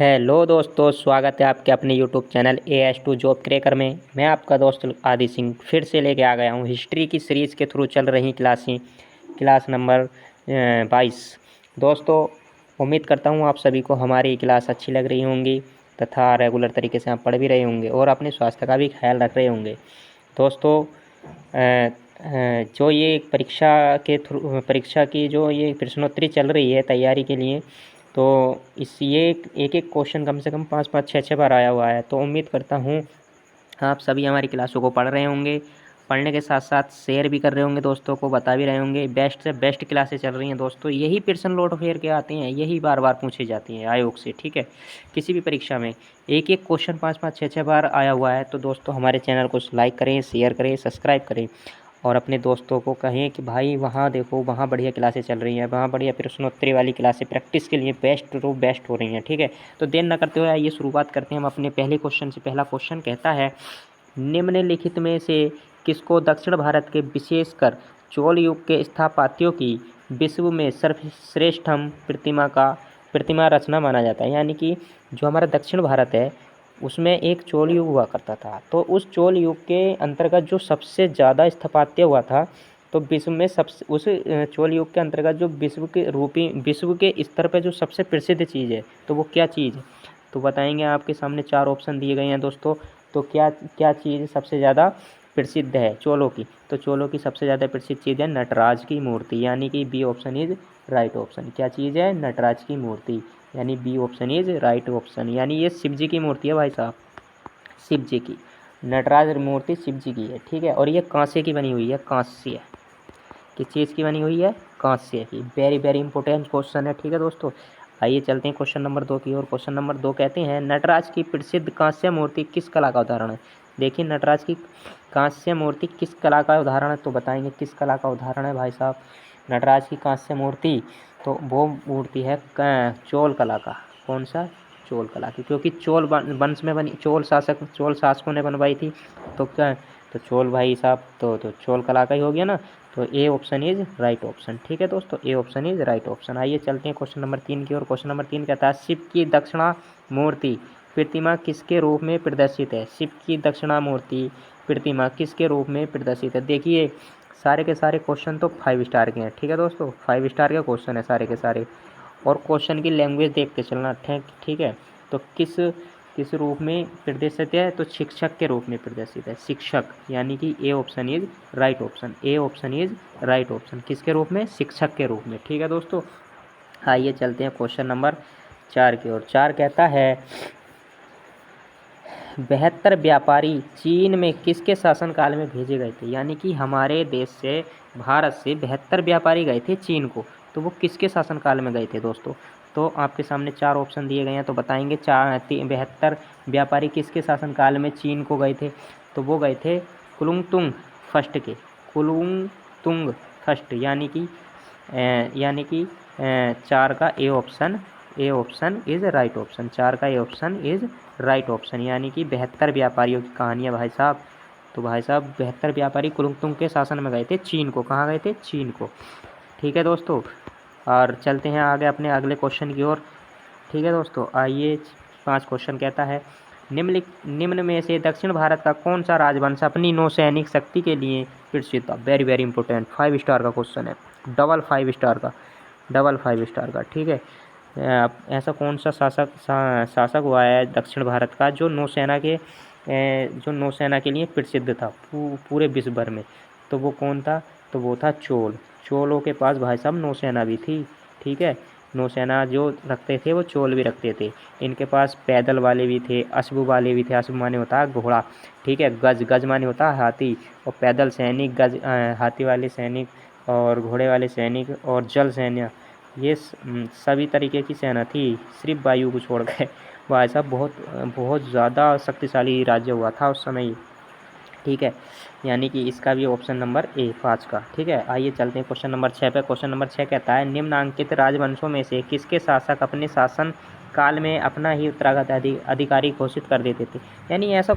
Hello दोस्तों, स्वागत है आपके अपने YouTube channel AS2 job cracker में। मैं आपका दोस्त आदि सिंह फिर से लेके आ गया हूँ हिस्ट्री की सीरीज़ के थ्रू चल रही क्लास नंबर 22। दोस्तों, उम्मीद करता हूँ आप सभी को हमारी क्लास अच्छी लग रही होंगी तथा रेगुलर तरीके से आप पढ़ भी रहे होंगे और अपने स्वास्थ्य का भी ख्याल रख रहे होंगे। दोस्तों, जो ये परीक्षा की जो ये प्रश्नोत्तरी चल रही है तैयारी के लिए, तो ये एक एक क्वेश्चन कम से कम 5-5 6-6 बार आया हुआ है। तो उम्मीद करता हूँ आप सभी हमारी क्लासों को पढ़ रहे होंगे, पढ़ने के साथ साथ शेयर भी कर रहे होंगे, दोस्तों को बता भी रहे होंगे। बेस्ट से बेस्ट क्लासें चल रही हैं दोस्तों। यही प्रश्न लौट फेर के आते हैं, यही बार बार पूछी जाती हैं आयोग से। ठीक है, किसी भी परीक्षा में एक एक क्वेश्चन 5-5 6-6 बार आया हुआ है। तो दोस्तों, हमारे चैनल को लाइक करें, शेयर करें, सब्सक्राइब करें और अपने दोस्तों को कहें कि भाई वहाँ देखो, वहाँ बढ़िया क्लासें चल रही हैं, वहाँ बढ़िया प्रश्नोत्तरी वाली क्लासें प्रैक्टिस के लिए बेस्ट हो रही हैं। ठीक है, तो देर न करते हुए आइए शुरुआत करते हैं हम अपने पहले क्वेश्चन से। पहला क्वेश्चन कहता है, निम्नलिखित में से किसको दक्षिण भारत के विशेषकर चोल युग के स्थापत्यों की विश्व में सर्वश्रेष्ठम प्रतिमा रचना माना जाता है। यानी कि जो हमारा दक्षिण भारत है उसमें एक चोल युग हुआ करता था, तो उस चोल युग के अंतर्गत जो सबसे ज़्यादा स्थापत्य हुआ था, तो विश्व में सबसे उस चोल युग के अंतर्गत जो विश्व के स्तर पर जो सबसे प्रसिद्ध चीज़ है, तो वो क्या चीज़ है? तो बताएंगे। आपके सामने 4 ऑप्शन दिए गए हैं दोस्तों। तो क्या क्या चीज़ सबसे ज़्यादा प्रसिद्ध है चोलों की? तो चोलों की सबसे ज़्यादा प्रसिद्ध चीज़ है नटराज की मूर्ति, यानी कि B option is right option. क्या चीज़ है? नटराज की मूर्ति, यानी B option is right option. यानी ये शिव जी की मूर्ति है भाई साहब, शिव जी की। नटराज मूर्ति शिव जी की है। ठीक है, और ये कांसे की बनी हुई है, कांस्य। किस चीज़ की बनी हुई है? कांस्य की। वेरी वेरी इंपॉर्टेंट क्वेश्चन है। ठीक है दोस्तों, आइए चलते हैं क्वेश्चन नंबर 2 की ओर। क्वेश्चन नंबर 2 कहते हैं, नटराज की प्रसिद्ध कांस्य मूर्ति किस कला का उदाहरण है? देखिए, नटराज की कांस्य मूर्ति किस कला का उदाहरण है? तो बताएंगे किस कला का उदाहरण है भाई साहब नटराज की कांस्य मूर्ति? तो वो मूर्ति है चोल कला का। कौन सा? चोल कला की, क्योंकि चोल वंश में बनी, चोल शासकों ने बनवाई थी। तो क्या? तो चोल भाई साहब, तो चोल कला का ही हो गया ना। तो A option is right option. ठीक है दोस्तों, A option is right option. आइए चलते हैं क्वेश्चन नंबर 3 की ओर। क्वेश्चन नंबर 3 कहता है, शिव की दक्षिणा मूर्ति प्रतिमा किसके रूप में प्रदर्शित है? शिव की दक्षिणा मूर्ति प्रतिमा किसके रूप में प्रदर्शित है? देखिए, सारे के सारे क्वेश्चन तो 5 स्टार के हैं। ठीक है दोस्तों, 5 स्टार के क्वेश्चन है सारे के सारे। और क्वेश्चन की लैंग्वेज देखते चलना। ठीक है, तो किस रूप में प्रदर्शित है? तो शिक्षक के रूप में प्रदर्शित है, शिक्षक। यानी कि A option is right option. A option is right option. किसके रूप में? शिक्षक के रूप में। ठीक है दोस्तों, आइए चलते हैं क्वेश्चन नंबर 4 की ओर। 4 कहता है, 72 व्यापारी चीन में किसके शासनकाल में भेजे गए थे? यानी कि हमारे देश से, भारत से 72 व्यापारी गए थे चीन को, तो वो किसके शासनकाल में गए थे दोस्तों? तो आपके सामने 4 ऑप्शन दिए गए हैं, तो बताएंगे 72 व्यापारी किसके शासनकाल में चीन को गए थे? तो वो गए थे कुलुंगतुंग फर्स्ट के, कुलुंगतुंग फर्स्ट। यानी कि 4 का A option is right option. 4 का A option is right option. यानी कि 72 व्यापारियों की कहानी है भाई साहब। तो भाई साहब 72 व्यापारी कुलुंगतुंग के शासन में गए थे चीन को। कहाँ गए थे? चीन को। ठीक है दोस्तों, और चलते हैं आगे अपने अगले क्वेश्चन की ओर। ठीक है दोस्तों, आइए 5 क्वेश्चन कहता है, निम्न में से दक्षिण भारत का कौन सा राजवंश अपनी नौसैनिक शक्ति के लिए प्रसिद्ध था? वेरी वेरी इंपॉर्टेंट, 5 स्टार का क्वेश्चन है, डबल 5 स्टार का। ठीक है, ऐसा कौन सा शासक हुआ है दक्षिण भारत का जो नौसेना के लिए प्रसिद्ध था पूरे विश्व भर में? तो वो कौन था? तो वो था चोल। चोलों के पास भाई साहब नौसेना भी थी। ठीक है, नौसेना जो रखते थे वो चोल भी रखते थे। इनके पास पैदल वाले भी थे, अश्व वाले भी थे। अश्व माने होता है घोड़ा। ठीक है, गज माने होता है हाथी। और पैदल सैनिक, हाथी वाले सैनिक और घोड़े वाले सैनिक और जल सैन्य, ये सभी तरीके की सेना थी, सिर्फ वायु को छोड़ के। भाई साहब बहुत बहुत ज़्यादा शक्तिशाली राज्य हुआ था उस समय। ठीक है, यानी कि इसका भी ऑप्शन नंबर ए 5 का। ठीक है, आइए चलते हैं क्वेश्चन नंबर 6 पे। क्वेश्चन नंबर 6 कहता है, निम्नांकित राजवंशों में से किसके शासक अपने शासन काल में अपना ही उत्तराधिकारी अधिकारी घोषित कर देते थे? यानी ऐसे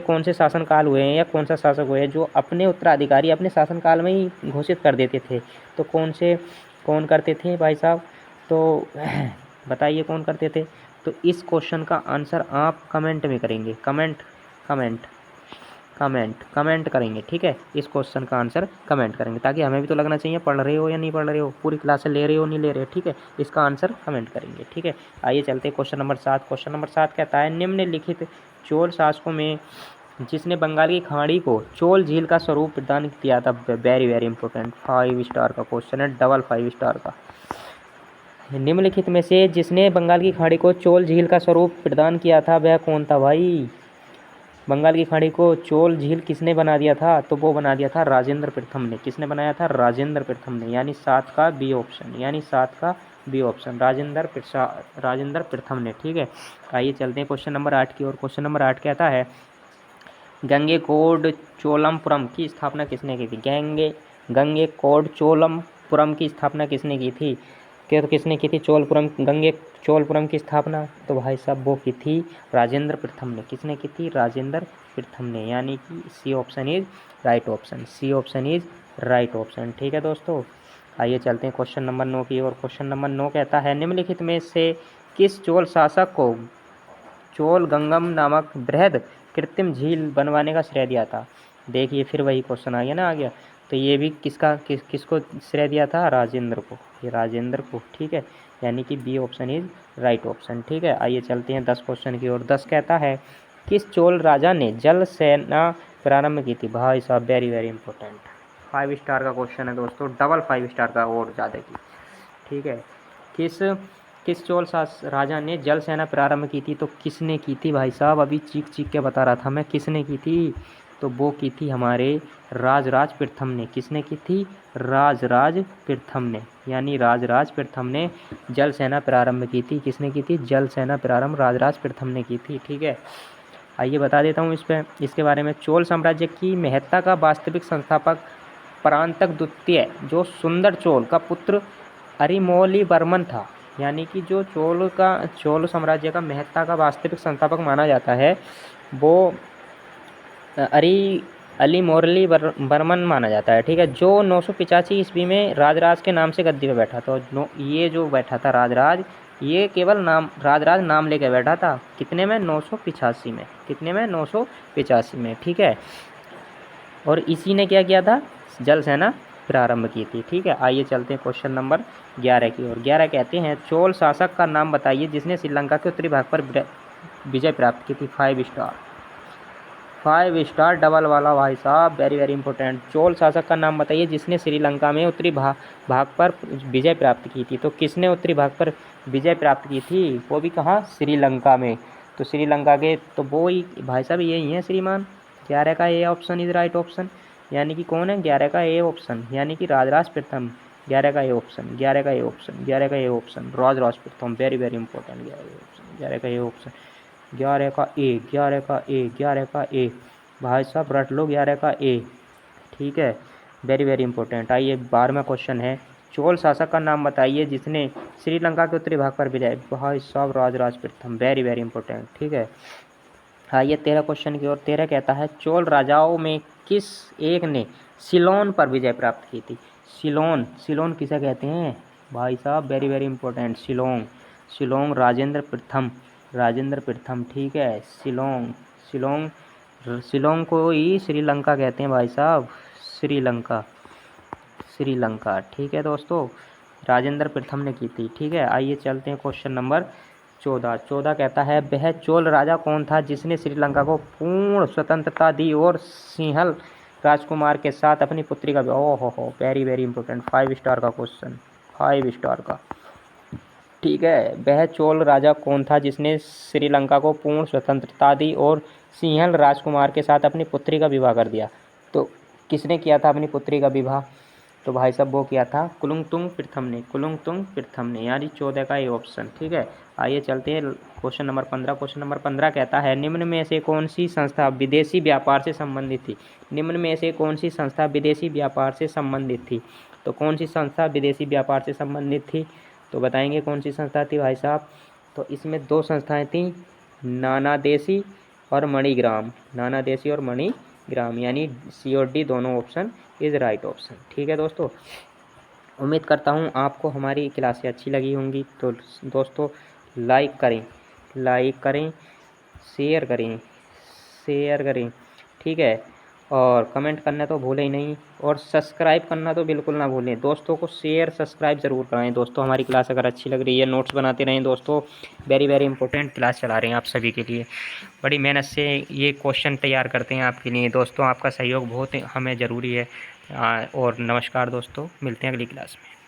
कौन से शासन काल हुए हैं या कौन सा शासक हुए हैं जो अपने उत्तराधिकारी अपने शासन काल में ही घोषित कर देते थे? तो कौन करते थे भाई साहब? तो बताइए कौन करते थे। तो इस क्वेश्चन का आंसर आप कमेंट में करेंगे, कमेंट कमेंट कमेंट कमेंट करेंगे, ठीक है। इस क्वेश्चन का आंसर कमेंट करेंगे, ताकि हमें भी तो लगना चाहिए पढ़ रहे हो या नहीं पढ़ रहे हो, पूरी क्लास ले रहे हो नहीं ले रहे हो, ठीक है। इसका आंसर कमेंट करेंगे, ठीक है। आइए चलते हैं क्वेश्चन नंबर 7। क्वेश्चन नंबर 7 कहता है निम्नलिखित चोल शासकों में जिसने बंगाल की खाड़ी को चोल झील का स्वरूप प्रदान किया था, वेरी वेरी इंपॉर्टेंट, 5 स्टार का क्वेश्चन है, डबल 5 स्टार का। निम्नलिखित में से जिसने बंगाल की खाड़ी को चोल झील का स्वरूप प्रदान किया था वह कौन था भाई। बंगाल की खाड़ी को चोल झील किसने बना दिया था, तो वो बना दिया था राजेंद्र प्रथम ने। किसने बनाया था, राजेंद्र प्रथम ने, यानी 7 का बी ऑप्शन, यानी 7 का बी ऑप्शन, राजेंद्र प्रथम ने, ठीक है। आइए चलते हैं क्वेश्चन नंबर 8 की ओर। क्वेश्चन नंबर 8 कहता है गंगेकोंड चोलमपुरम की स्थापना किसने की थी। गंगेकोंड चोलमपुरम की स्थापना किसने की थी, तो किसने की थी चोलपुरम की स्थापना, तो भाई साहब वो की थी राजेंद्र प्रथम ने। किसने की थी, राजेंद्र प्रथम ने, यानी कि C option is right option, C option is right option, ठीक है दोस्तों। आइए चलते हैं क्वेश्चन नंबर 9 की ओर। क्वेश्चन नंबर 9 कहता है निम्नलिखित में से किस चोल शासक को चोल गंगम नामक बृहद कृत्रिम झील बनवाने का श्रेय दिया था। देखिए फिर वही क्वेश्चन आ गया ना, आ गया। तो ये भी किसको श्रेय दिया था, राजेंद्र को, ये राजेंद्र को, ठीक है। यानी कि B option is right option, ठीक है। आइए चलते हैं 10 क्वेश्चन की ओर। 10 कहता है किस चोल राजा ने जल सेना प्रारंभ की थी। भाई साहब वेरी वेरी इंपॉर्टेंट, 5 स्टार का क्वेश्चन है दोस्तों, डबल 5 स्टार का और ज़्यादा की, ठीक है। किस चोल राजा ने जल सेना प्रारंभ की थी, तो किसने की थी भाई साहब, अभी चीख चीख के बता रहा था मैं, किसने की थी, तो वो की थी हमारे राजराज प्रथम ने। किसने की थी, राजराज प्रथम ने, यानी राजराज प्रथम ने जल सेना प्रारंभ की थी। किसने की थी, जल सेना प्रारंभ राजराज प्रथम ने की थी, ठीक है। आइए बता देता हूँ इसके बारे में। चोल साम्राज्य की महत्ता का वास्तविक संस्थापक परांतक द्वितीय जो सुंदर चोल का पुत्र अरिमोलीवर्मन था। यानी कि जो चोल साम्राज्य का महत्ता का वास्तविक संस्थापक माना जाता है वो अरिमोलीवर्मन माना जाता है, ठीक है। जो 985 ईस्वी में राजराज के नाम से गद्दी पर बैठा था। ये जो बैठा था राजराज, ये केवल राजराज नाम लेकर बैठा था। कितने में, 985 में, कितने में, 985 में, ठीक है। और इसी ने क्या किया था, जल सेना प्रारंभ की थी, ठीक है। आइए चलते हैं क्वेश्चन नंबर 11 की ओर। 11 कहते हैं चोल शासक का नाम बताइए जिसने श्रीलंका के उत्तरी भाग पर विजय प्राप्त की थी। 5 स्टार, 5 स्टार डबल वाला भाई साहब, वेरी वेरी इंपॉर्टेंट। चोल शासक का नाम बताइए जिसने श्रीलंका में उत्तरी भाग पर विजय प्राप्त की थी। तो किसने उत्तरी भाग पर विजय प्राप्त की थी, वो भी कहाँ, श्रीलंका में। तो श्रीलंका के, तो वो ही भाई साहब यही है श्रीमान। 11 का A option is right option, यानी कि कौन है, 11 का ए ऑप्शन, यानी कि राजराज प्रथम। 11 का ए ऑप्शन, 11 का ए ऑप्शन, 11 का ए ऑप्शन, राजराज प्रथम, वेरी वेरी इंपॉर्टेंट, 11 का ए ऑप्शन, 11 का ए, 11 का ए, 11 का ए, भाई साहब रट लो 11 का ए, ठीक है, वेरी वेरी इंपॉर्टेंट। आइए 12वां क्वेश्चन है चोल शासक का नाम बताइए जिसने श्रीलंका के उत्तरी भाग पर विजय। भाई साहब राजराज प्रथम, वेरी वेरी इंपॉर्टेंट, ठीक है। आइए 13 क्वेश्चन की ओर। 13 कहता है चोल राजाओं में किस एक ने सिलोन पर विजय प्राप्त की थी। सिलोन किसे कहते हैं भाई साहब, very very important, Shillong Rajendra प्रथम, ठीक है। शिलोंग को ही श्रीलंका कहते हैं भाई साहब, श्रीलंका, ठीक है दोस्तों, राजेंद्र प्रथम ने की थी, ठीक है। आइए चलते हैं क्वेश्चन नंबर 14 कहता है वह चोल राजा कौन था जिसने श्रीलंका को पूर्ण स्वतंत्रता दी और सिंहल राजकुमार के साथ अपनी पुत्री का, ओहो वेरी वेरी इंपॉर्टेंट, 5 स्टार का क्वेश्चन, 5 स्टार का, ठीक है। वह चोल राजा कौन था जिसने श्रीलंका को पूर्ण स्वतंत्रता दी और सिंहल राजकुमार के साथ अपनी पुत्री का विवाह कर दिया। तो किसने किया था अपनी पुत्री का विवाह, तो भाई साहब वो किया था कुलुंगतुंग प्रथम ने, यानी 14 का ये ऑप्शन, ठीक है। आइए चलते हैं क्वेश्चन नंबर 15। क्वेश्चन नंबर 15 कहता है निम्न में से कौन सी संस्था विदेशी व्यापार से संबंधित थी। निम्न में से कौन सी संस्था विदेशी व्यापार से संबंधित थी, तो कौन सी संस्था विदेशी व्यापार से संबंधित थी, तो बताएंगे कौन सी संस्था थी भाई साहब। तो इसमें 2 संस्थाएं थी, नानादेशी और मणिग्राम, यानी सी और डी दोनों ऑप्शन इज राइट ऑप्शन, ठीक है दोस्तों। उम्मीद करता हूँ आपको हमारी क्लासें अच्छी लगी होंगी। तो दोस्तों लाइक करें, शेयर करें, ठीक है। और कमेंट करना तो भूलें ही नहीं, और सब्सक्राइब करना तो बिल्कुल ना भूलें। दोस्तों को शेयर सब्सक्राइब ज़रूर कराएं। दोस्तों हमारी क्लास अगर अच्छी लग रही है, नोट्स बनाते रहें दोस्तों। वेरी वेरी इंपॉर्टेंट क्लास चला रहे हैं आप सभी के लिए। बड़ी मेहनत से ये क्वेश्चन तैयार करते हैं आपके लिए दोस्तों। आपका सहयोग बहुत हमें ज़रूरी है। और नमस्कार दोस्तों, मिलते हैं अगली क्लास में।